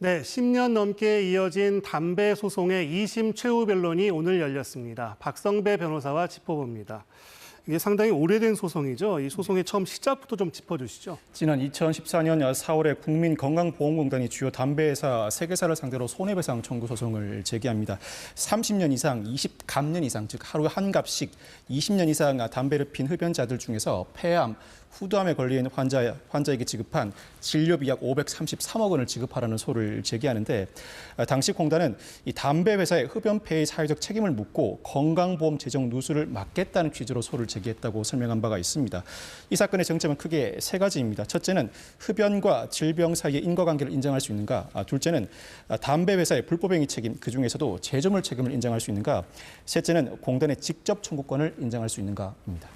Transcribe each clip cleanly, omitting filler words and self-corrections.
네, 10년 넘게 이어진 담배 소송의 2심 최후 변론이 오늘 열렸습니다. 박성배 변호사와 짚어봅니다. 이게 상당히 오래된 소송이죠. 이 소송의 처음 시작부터 좀 짚어주시죠. 지난 2014년 4월에 국민건강보험공단이 주요 담배회사 3개사를 상대로 손해배상 청구 소송을 제기합니다. 30년 이상, 20감년 이상, 즉 하루에 한 갑씩 20년 이상 담배를 핀 흡연자들 중에서 폐암, 후두암에 걸린 환자에게 지급한 진료비 약 533억 원을 지급하라는 소를 제기하는데, 당시 공단은 이 담배 회사의 흡연 폐의 사회적 책임을 묻고 건강보험 재정 누수를 막겠다는 취지로 소를 제기했다고 설명한 바가 있습니다. 이 사건의 쟁점은 크게 세 가지입니다. 첫째는 흡연과 질병 사이의 인과관계를 인정할 수 있는가? 둘째는 담배 회사의 불법행위 책임, 그중에서도 제조물 책임을 인정할 수 있는가? 셋째는 공단의 직접 청구권을 인정할 수 있는가입니다.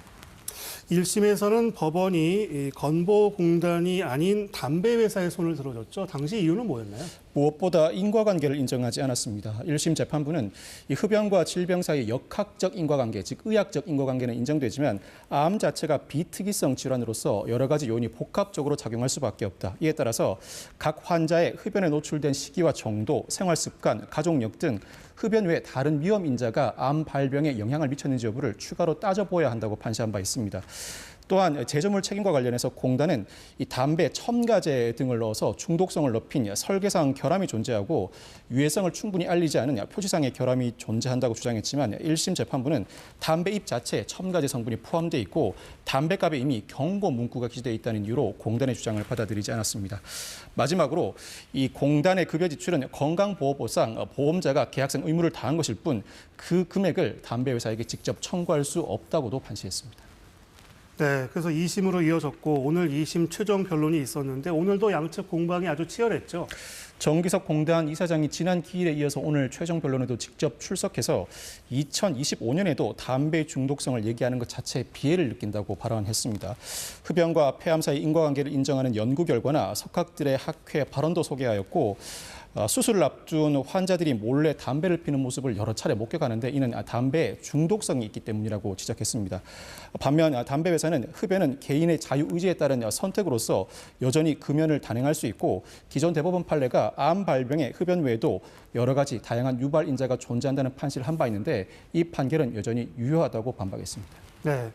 1심에서는 법원이 건보공단이 아닌 담배 회사의 손을 들어줬죠. 당시 이유는 뭐였나요? 무엇보다 인과관계를 인정하지 않았습니다. 1심 재판부는 이 흡연과 질병 사이의 역학적 인과관계, 즉 의학적 인과관계는 인정되지만 암 자체가 비특이성 질환으로서 여러 가지 요인이 복합적으로 작용할 수밖에 없다. 이에 따라서 각 환자의 흡연에 노출된 시기와 정도, 생활 습관, 가족력 등 흡연 외 다른 위험 인자가 암 발병에 영향을 미쳤는지 여부를 추가로 따져보아야 한다고 판시한 바 있습니다. 또한 제조물 책임과 관련해서 공단은 이 담배, 첨가제 등을 넣어서 중독성을 높인 설계상 결함이 존재하고 유해성을 충분히 알리지 않은 표시상의 결함이 존재한다고 주장했지만 1심 재판부는 담배 잎 자체에 첨가제 성분이 포함되어 있고 담배값에 이미 경고 문구가 기재되어 있다는 이유로 공단의 주장을 받아들이지 않았습니다. 마지막으로 이 공단의 급여 지출은 건강보호법상 보험자가 계약상 의무를 다한 것일 뿐 그 금액을 담배 회사에게 직접 청구할 수 없다고도 판시했습니다. 네, 그래서 2심으로 이어졌고 오늘 2심 최종 변론이 있었는데 오늘도 양측 공방이 아주 치열했죠. 정기석 공단 이사장이 지난 기일에 이어서 오늘 최종 변론에도 직접 출석해서 2025년에도 담배 중독성을 얘기하는 것 자체에 비애를 느낀다고 발언했습니다. 흡연과 폐암 사이 인과관계를 인정하는 연구 결과나 석학들의 학회 발언도 소개하였고, 수술을 앞둔 환자들이 몰래 담배를 피는 모습을 여러 차례 목격하는데 이는 담배에 중독성이 있기 때문이라고 지적했습니다. 반면 담배 회사는 흡연은 개인의 자유의지에 따른 선택으로서 여전히 금연을 단행할 수 있고 기존 대법원 판례가 암 발병의 흡연 외에도 여러 가지 다양한 유발 인자가 존재한다는 판시를 한 바 있는데 이 판결은 여전히 유효하다고 반박했습니다. 네.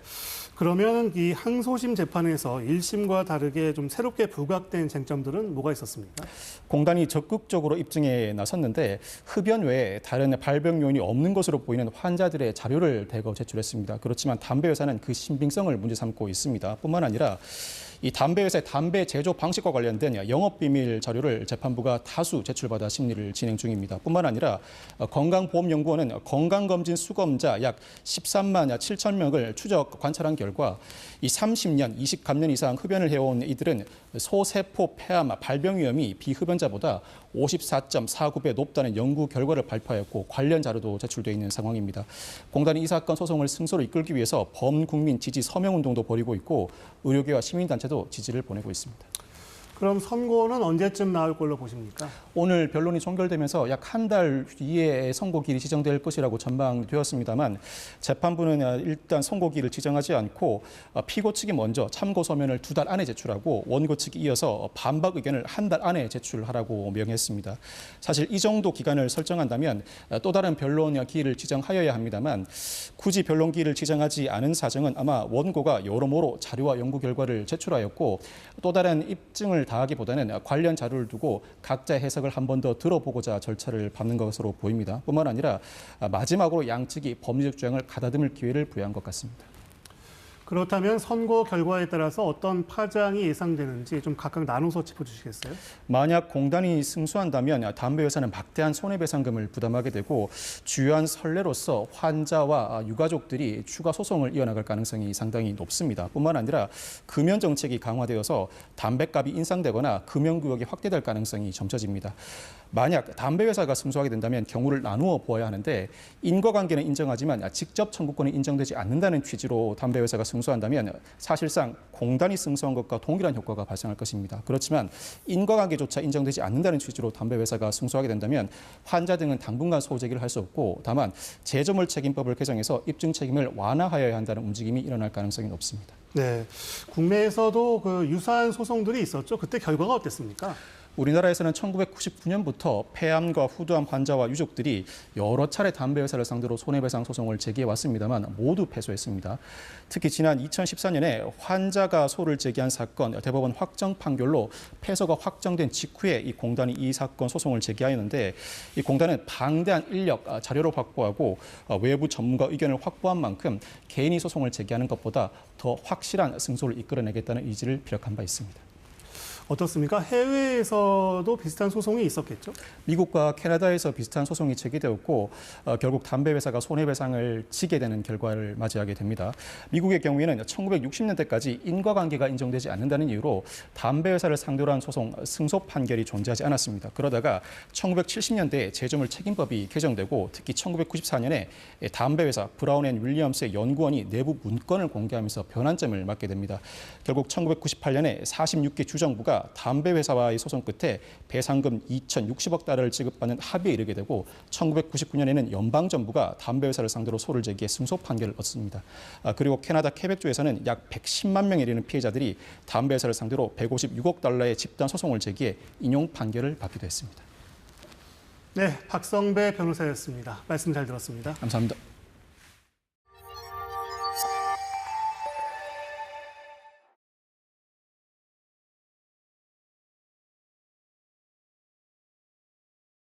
그러면 이 항소심 재판에서 1심과 다르게 좀 새롭게 부각된 쟁점들은 뭐가 있었습니까? 공단이 적극적으로 입증에 나섰는데 흡연 외에 다른 발병 요인이 없는 것으로 보이는 환자들의 자료를 대거 제출했습니다. 그렇지만 담배 회사는 그 신빙성을 문제 삼고 있습니다. 뿐만 아니라 이 담배 회사의 담배 제조 방식과 관련된 영업비밀 자료를 재판부가 다수 제출받아 심리를 진행 중입니다. 뿐만 아니라 건강보험연구원은 건강검진 수검자 약 13만 7천 명을 추적 관찰한 결과 이 30년, 20감년 이상 흡연을 해온 이들은 소세포 폐암 발병 위험이 비흡연자보다 54.49배 높다는 연구 결과를 발표하였고 관련 자료도 제출되어 있는 상황입니다. 공단이 이 사건 소송을 승소로 이끌기 위해서 범국민 지지 서명운동도 벌이고 있고 의료계와 시민단체도 지지를 보내고 있습니다. 그럼 선고는 언제쯤 나올 걸로 보십니까? 오늘 변론이 종결되면서 약 한 달 뒤에 선고기일이 지정될 것이라고 전망되었습니다만 재판부는 일단 선고기일을 지정하지 않고 피고 측이 먼저 참고 서면을 2달 안에 제출하고 원고 측이 이어서 반박 의견을 한 달 안에 제출하라고 명했습니다. 사실 이 정도 기간을 설정한다면 또 다른 변론 기일을 지정하여야 합니다만 굳이 변론 기일을 지정하지 않은 사정은 아마 원고가 여러모로 자료와 연구 결과를 제출하였고 또 다른 입증을 다하기보다는 관련 자료를 두고 각자의 해석을 한 번 더 들어보고자 절차를 밟는 것으로 보입니다. 뿐만 아니라 마지막으로 양측이 법리적 주장을 가다듬을 기회를 부여한 것 같습니다. 그렇다면 선고 결과에 따라서 어떤 파장이 예상되는지 좀 각각 나눠서 짚어주시겠어요? 만약 공단이 승소한다면 담배 회사는 막대한 손해배상금을 부담하게 되고 주요한 선례로서 환자와 유가족들이 추가 소송을 이어나갈 가능성이 상당히 높습니다. 뿐만 아니라 금연 정책이 강화되어서 담배값이 인상되거나 금연구역이 확대될 가능성이 점쳐집니다. 만약 담배 회사가 승소하게 된다면 경우를 나누어 보아야 하는데 인과관계는 인정하지만 직접 청구권이 인정되지 않는다는 취지로 담배 회사가 승소한다면 사실상 공단이 승소한 것과 동일한 효과가 발생할 것입니다. 그렇지만 인과관계조차 인정되지 않는다는 취지로 담배 회사가 승소하게 된다면 환자 등은 당분간 소호 제기를 할 수 없고 다만 제조물 책임법을 개정해서 입증 책임을 완화하여야 한다는 움직임이 일어날 가능성이 높습니다. 네, 국내에서도 그 유사한 소송들이 있었죠. 그때 결과가 어땠습니까? 우리나라에서는 1999년부터 폐암과 후두암 환자와 유족들이 여러 차례 담배 회사를 상대로 손해배상 소송을 제기해 왔습니다만 모두 패소했습니다. 특히 지난 2014년에 환자가 소를 제기한 사건 대법원 확정 판결로 패소가 확정된 직후에 이 공단이 이 사건 소송을 제기하였는데 이 공단은 방대한 인력, 자료를 확보하고 외부 전문가 의견을 확보한 만큼 개인이 소송을 제기하는 것보다 더 확실한 승소를 이끌어내겠다는 의지를 피력한 바 있습니다. 어떻습니까? 해외에서도 비슷한 소송이 있었겠죠? 미국과 캐나다에서 비슷한 소송이 제기되었고 결국 담배 회사가 손해배상을 지게 되는 결과를 맞이하게 됩니다. 미국의 경우에는 1960년대까지 인과관계가 인정되지 않는다는 이유로 담배 회사를 상대로 한 소송 승소 판결이 존재하지 않았습니다. 그러다가 1970년대에 제조물 책임법이 개정되고 특히 1994년에 담배 회사 브라운 앤 윌리엄스의 연구원이 내부 문건을 공개하면서 변환점을 맞게 됩니다. 결국 1998년에 46개 주정부가 담배 회사와의 소송 끝에 배상금 2,060억 달러를 지급받는 합의에 이르게 되고 1999년에는 연방정부가 담배 회사를 상대로 소를 제기해 승소 판결을 얻습니다. 그리고 캐나다 케벡주에서는 약 110만 명에 이르는 피해자들이 담배 회사를 상대로 156억 달러의 집단 소송을 제기해 인용 판결을 받기도 했습니다. 네, 박성배 변호사였습니다. 말씀 잘 들었습니다. 감사합니다.